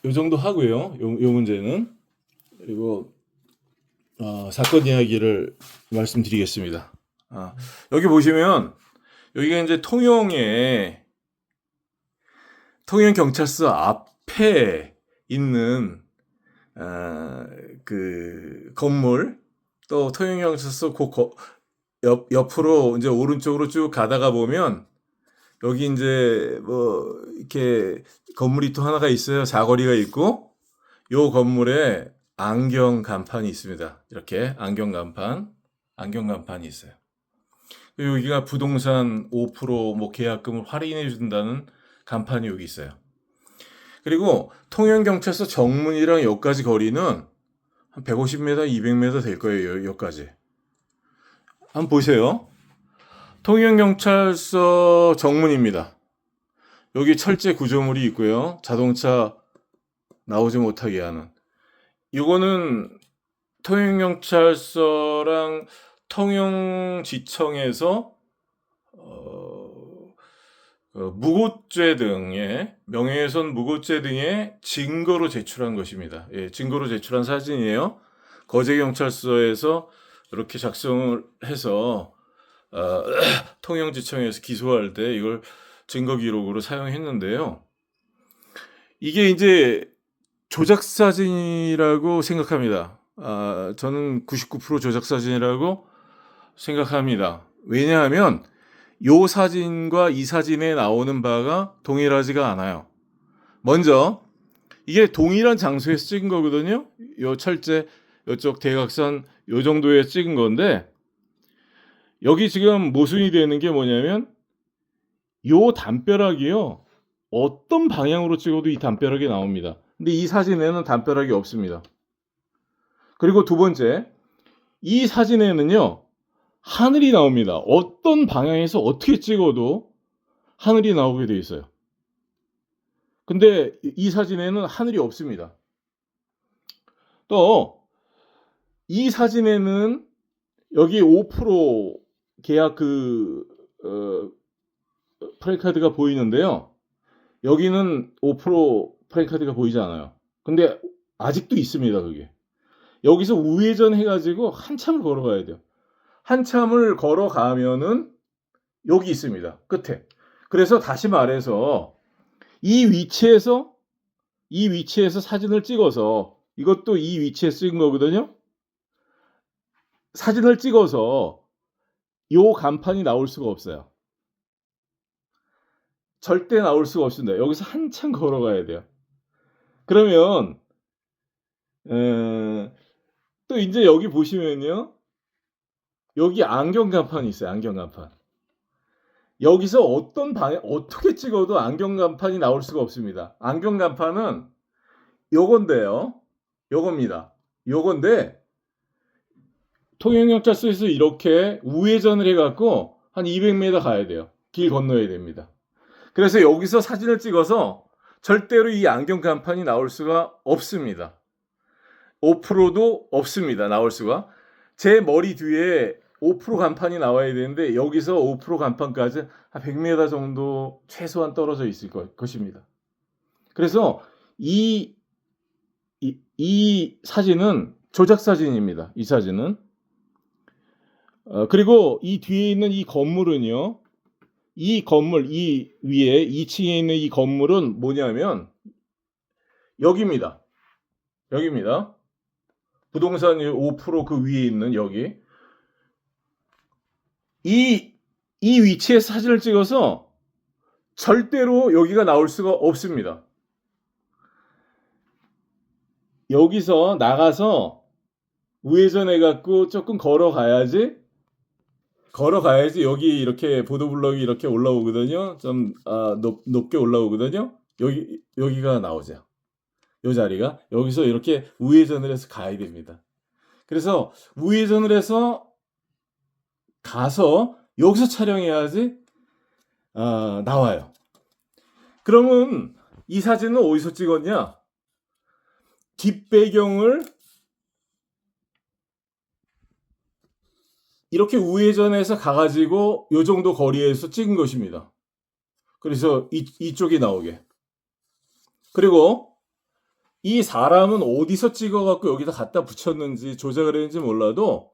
요 정도 하고요. 요 문제는. 그리고 사건 이야기를 말씀드리겠습니다. 여기 보시면 여기가 이제 통영 경찰서 앞에 있는 그 건물, 또 통영 경찰서 옆으로 이제 오른쪽으로 쭉 가다가 보면 여기 이제 뭐 이렇게 건물이 또 하나가 있어요. 사거리가 있고, 요 건물에 안경 간판이 있습니다. 이렇게 안경 간판이 있어요. 여기가 부동산 5% 계약금을 할인해 준다는 간판이 여기 있어요. 그리고 통영경찰서 정문이랑 여기까지 거리는 한 150m, 200m 될 거예요. 여기까지. 한번 보세요. 통영경찰서 정문입니다. 여기 철제 구조물이 있고요. 자동차 나오지 못하게 하는. 이거는 통영경찰서랑 통영지청에서 무고죄 등의 명예훼손 무고죄 등의 증거로 제출한 것입니다. 예, 증거로 제출한 사진이에요. 거제경찰서에서 이렇게 작성을 해서 통영지청에서 기소할 때 이걸 증거 기록으로 사용했는데요. 이게 이제 조작 사진이라고 생각합니다. 저는 99% 조작 사진이라고 생각합니다. 왜냐하면 요 사진과 이 사진에 나오는 바가 동일하지가 않아요. 먼저 이게 동일한 장소에서 찍은 거거든요. 요 철제 요쪽 대각선 요 정도에 찍은 건데, 여기 지금 모순이 되는 게 뭐냐면 요 담벼락이요, 어떤 방향으로 찍어도 이 담벼락이 나옵니다. 근데 이 사진에는 담벼락이 없습니다. 그리고 두 번째, 이 사진에는요 하늘이 나옵니다. 어떤 방향에서 어떻게 찍어도 하늘이 나오게 돼 있어요. 근데 이 사진에는 하늘이 없습니다. 또 이 사진에는 여기 5% 계약 프레카드가 보이는데요. 여기는 5% 프레카드가 보이지 않아요. 근데 아직도 있습니다. 그게. 여기서 우회전 해가지고 한참을 걸어가야 돼요. 한참을 걸어가면은 여기 있습니다. 끝에. 그래서 다시 말해서 이 위치에서 사진을 찍어서, 이것도 이 위치에 찍은 거거든요. 사진을 찍어서 요 간판이 나올 수가 없어요. 절대 나올 수가 없습니다. 여기서 한참 걸어가야 돼요. 그러면 또 이제 여기 보시면요, 여기 안경 간판이 있어요. 안경 간판. 여기서 어떤 방향 어떻게 찍어도 안경 간판이 나올 수가 없습니다. 안경 간판은 요건데요. 요겁니다. 요건데 통영경찰서에서 이렇게 우회전을 해갖고 한 200m 가야 돼요. 길 건너야 됩니다. 그래서 여기서 사진을 찍어서 절대로 이 안경 간판이 나올 수가 없습니다. 5%도 없습니다. 나올 수가. 제 머리 뒤에 5% 간판이 나와야 되는데 여기서 5% 간판까지 한 100m 정도 최소한 떨어져 있을 것입니다. 그래서 이 사진은 조작 사진입니다. 이 사진은. 그리고 이 뒤에 있는 이 건물은요, 이 건물, 이 위에 2층에 있는 이 건물은 뭐냐면 여기입니다. 여기입니다. 부동산 5% 그 위에 있는 여기. 이 위치에 사진을 찍어서 절대로 여기가 나올 수가 없습니다. 여기서 나가서 우회전해갖고 조금 걸어가야지 여기 이렇게 보도블럭이 이렇게 올라오거든요. 좀 높게 올라오거든요. 여기가 나오죠. 이 자리가. 여기서 이렇게 우회전을 해서 가야 됩니다. 그래서 우회전을 해서 가서 여기서 촬영해야지 나와요. 그러면 이 사진은 어디서 찍었냐? 뒷배경을 이렇게 우회전해서 가가지고 요 정도 거리에서 찍은 것입니다. 그래서 이쪽이 나오게. 그리고 이 사람은 어디서 찍어 갖고 여기다 갖다 붙였는지 조작을 했는지 몰라도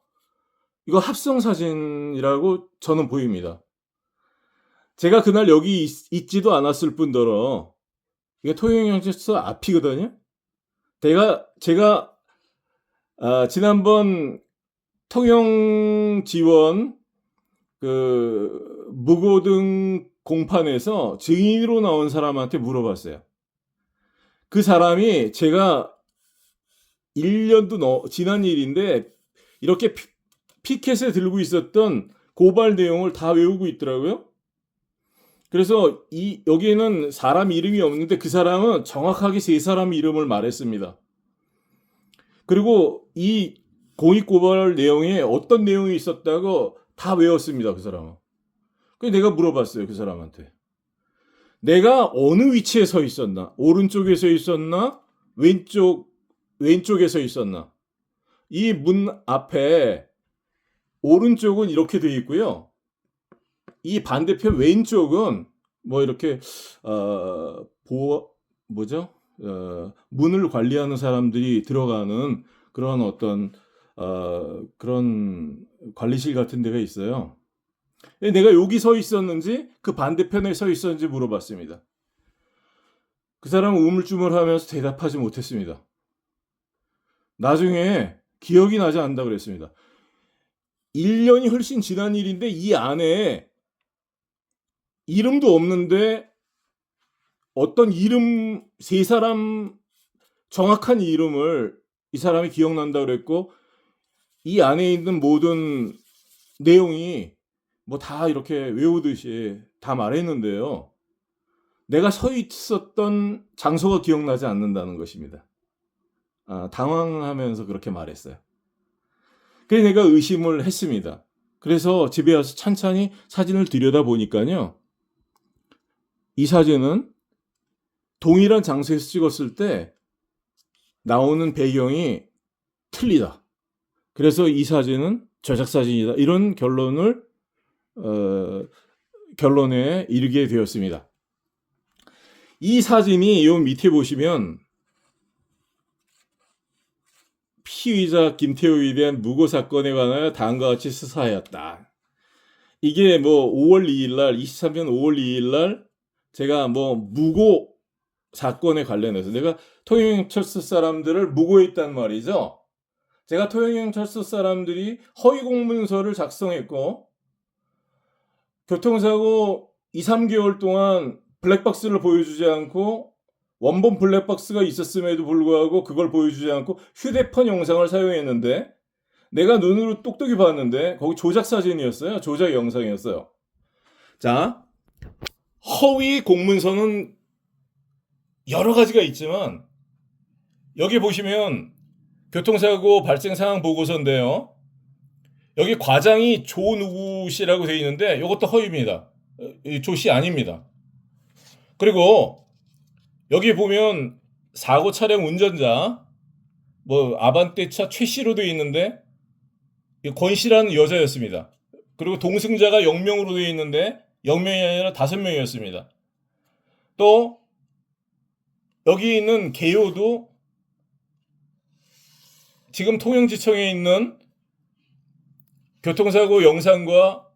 이거 합성 사진이라고 저는 보입니다. 제가 그날 여기 있지도 않았을 뿐더러 이게 통영경찰서 앞이거든요. 제가 지난번 통영 지원 무고등 공판에서 증인으로 나온 사람한테 물어봤어요. 그 사람이 제가 1년도 지난 일인데 이렇게 피켓에 들고 있었던 고발 내용을 다 외우고 있더라고요. 그래서 여기에는 사람 이름이 없는데 그 사람은 정확하게 세 사람 이름을 말했습니다. 그리고 이 공익 고발 내용에 어떤 내용이 있었다고 다 외웠습니다. 그 사람은. 그래서 내가 물어봤어요. 그 사람한테. 내가 어느 위치에 서 있었나? 오른쪽에 서 있었나? 왼쪽에 서 있었나? 이 문 앞에 오른쪽은 이렇게 되어 있고요. 이 반대편 왼쪽은 뭐 이렇게 문을 관리하는 사람들이 들어가는 그런 어떤 그런 관리실 같은 데가 있어요. 내가 여기 서 있었는지 그 반대편에 서 있었는지 물어봤습니다. 그 사람은 우물쭈물하면서 대답하지 못했습니다. 나중에 기억이 나지 않는다 그랬습니다. 1년이 훨씬 지난 일인데 이 안에 이름도 없는데 어떤 이름 세 사람 정확한 이름을 이 사람이 기억난다 그랬고 이 안에 있는 모든 내용이 뭐 다 이렇게 외우듯이 다 말했는데요. 내가 서 있었던 장소가 기억나지 않는다는 것입니다. 당황하면서 그렇게 말했어요. 그래서 내가 의심을 했습니다. 그래서 집에 와서 찬찬히 사진을 들여다보니까요. 이 사진은 동일한 장소에서 찍었을 때 나오는 배경이 틀리다. 그래서 이 사진은 조작사진이다. 이런 결론에 이르게 되었습니다. 이 사진이 요 밑에 보시면 피의자 김태우에 대한 무고 사건에 관하여 다음과 같이 수사하였다. 이게 뭐 5월 2일 날 23년 5월 2일 날 제가 뭐 무고 사건에 관련해서 내가 통영경찰서 사람들을 무고했단 말이죠. 제가 통영경찰서 사람들이 허위 공문서를 작성했고 교통사고 2, 3개월 동안 블랙박스를 보여주지 않고 원본 블랙박스가 있었음에도 불구하고 그걸 보여주지 않고 휴대폰 영상을 사용했는데 내가 눈으로 똑똑히 봤는데 거기 조작 사진이었어요. 조작 영상이었어요. 자, 허위 공문서는 여러 가지가 있지만 여기 보시면 교통사고 발생 상황 보고서인데요. 여기 과장이 조누구 씨라고 되어 있는데 이것도 허위입니다. 조 씨 아닙니다. 그리고 여기 보면 사고 차량 운전자 뭐 아반떼차 최 씨로 되어 있는데 권 씨라는 여자였습니다. 그리고 동승자가 0명으로 되어 있는데 0명이 아니라 5명이었습니다. 또 여기 있는 개요도 지금 통영지청에 있는 교통사고 영상과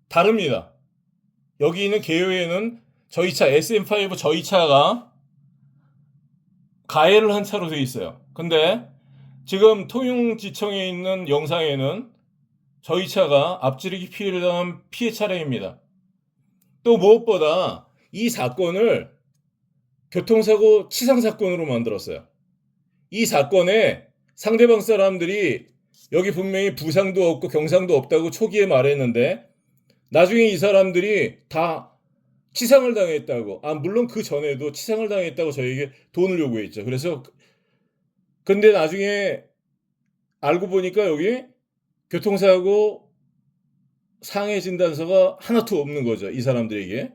다릅니다. 여기 있는 개요에는 저희 차 SM5 저희 차가 가해를 한 차로 되어 있어요. 근데 지금 통영지청에 있는 영상에는 저희 차가 앞지르기 피해를 당한 피해 차량입니다. 또 무엇보다 이 사건을 교통사고 치상사건으로 만들었어요. 이 사건에 상대방 사람들이 여기 분명히 부상도 없고 경상도 없다고 초기에 말했는데 나중에 이 사람들이 다 치상을 당했다고 물론 그 전에도 치상을 당했다고 저에게 돈을 요구했죠. 그래서 근데 나중에 알고 보니까 여기 교통사고 상해 진단서가 하나도 없는 거죠. 이 사람들에게.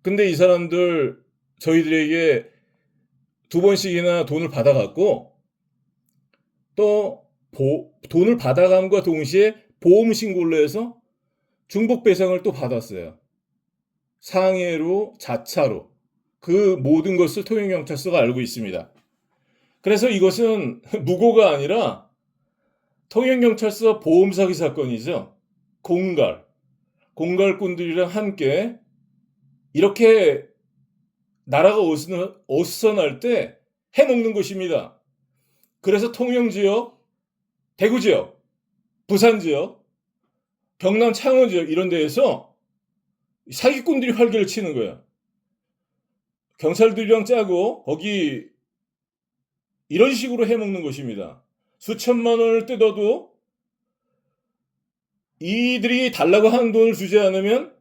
근데 이 사람들 저희들에게 2번씩이나 돈을 받아갔고 또 돈을 받아감과 동시에 보험 신고를 해서 중복배상을 또 받았어요. 상해로 자차로 그 모든 것을 통영경찰서가 알고 있습니다. 그래서 이것은 무고가 아니라 통영경찰서 보험사기 사건이죠. 공갈꾼들이랑 함께 이렇게 나라가 어수선할 때 해먹는 것입니다. 그래서 통영지역, 대구지역, 부산지역, 경남 창원지역 이런 데에서 사기꾼들이 활개를 치는 거야. 경찰들이랑 짜고 거기 이런 식으로 해먹는 것입니다. 수천만 원을 뜯어도 이들이 달라고 하는 돈을 주지 않으면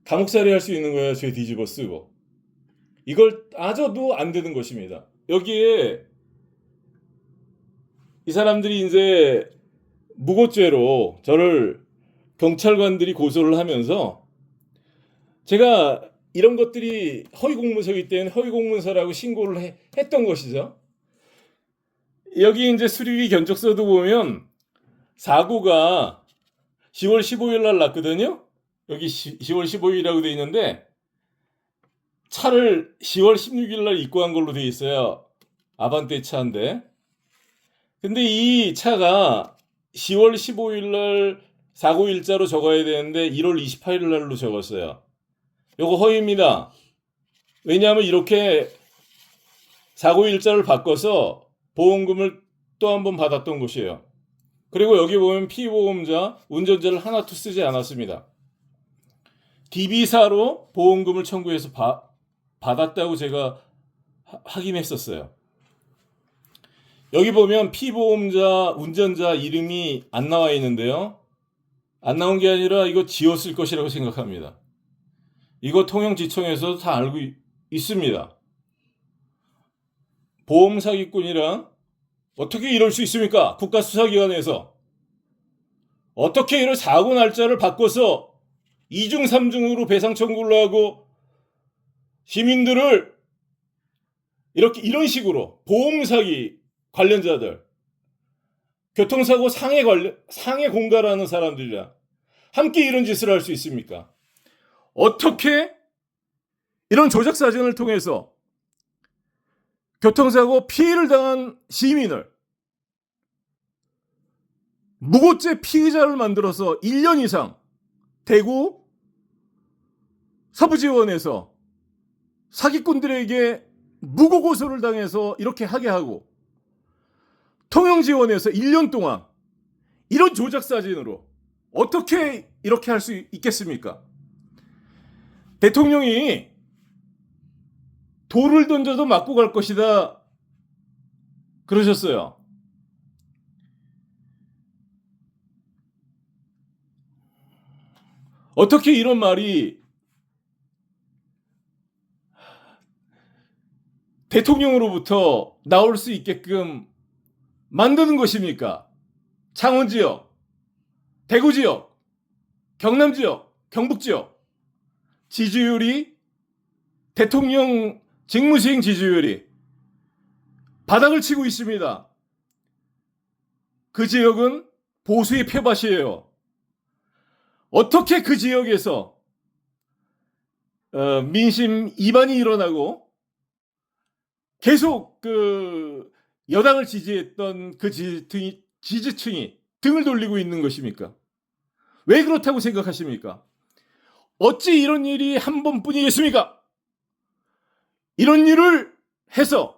감옥살이 할 수 있는 거예요. 죄 뒤집어 쓰고. 이걸 따져도 안 되는 것입니다. 여기에 이 사람들이 이제 무고죄로 저를 경찰관들이 고소를 하면서 제가 이런 것들이 허위공문서이기 때문에 허위공문서라고 신고를 했던 것이죠. 여기 이제 수리비 견적서도 보면 사고가 10월 15일 날 났거든요. 여기 10월 15일이라고 돼 있는데 차를 10월 16일 날 입고한 걸로 돼 있어요. 아반떼 차인데. 근데 이 차가 10월 15일 날 사고 일자로 적어야 되는데 1월 28일 날로 적었어요. 요거 허위입니다. 왜냐하면 이렇게 사고 일자를 바꿔서 보험금을 또 한 번 받았던 것이에요. 그리고 여기 보면 피보험자, 운전자를 하나도 쓰지 않았습니다. DB사로 보험금을 청구해서 받았다고 제가 확인했었어요. 여기 보면 피보험자, 운전자 이름이 안 나와 있는데요. 안 나온 게 아니라 이거 지웠을 것이라고 생각합니다. 이거 통영지청에서 다 알고 있습니다. 보험 사기꾼이랑 어떻게 이럴 수 있습니까? 국가수사기관에서 어떻게 이런 사고 날짜를 바꿔서 2중 3중으로 배상 청구를 하고 시민들을 이런 식으로 보험 사기 관련자들, 교통사고 상해 공갈하는 사람들이랑 함께 이런 짓을 할 수 있습니까? 어떻게 이런 조작 사진을 통해서 교통사고 피해를 당한 시민을 무고죄 피의자를 만들어서 1년 이상 대구 서부지원에서 사기꾼들에게 무고 고소를 당해서 이렇게 하게 하고 통영지원에서 1년 동안 이런 조작 사진으로 어떻게 이렇게 할 수 있겠습니까? 대통령이 돌을 던져도 맞고 갈 것이다 그러셨어요. 어떻게 이런 말이 대통령으로부터 나올 수 있게끔 만드는 것입니까? 창원지역, 대구지역, 경남지역, 경북지역 지지율이 대통령 직무수행 지지율이 바닥을 치고 있습니다. 그 지역은 보수의 표밭이에요. 어떻게 그 지역에서 민심 이반이 일어나고 계속 그 여당을 지지했던 그 지지층이 등을 돌리고 있는 것입니까? 왜 그렇다고 생각하십니까? 어찌 이런 일이 한 번뿐이겠습니까? 이런 일을 해서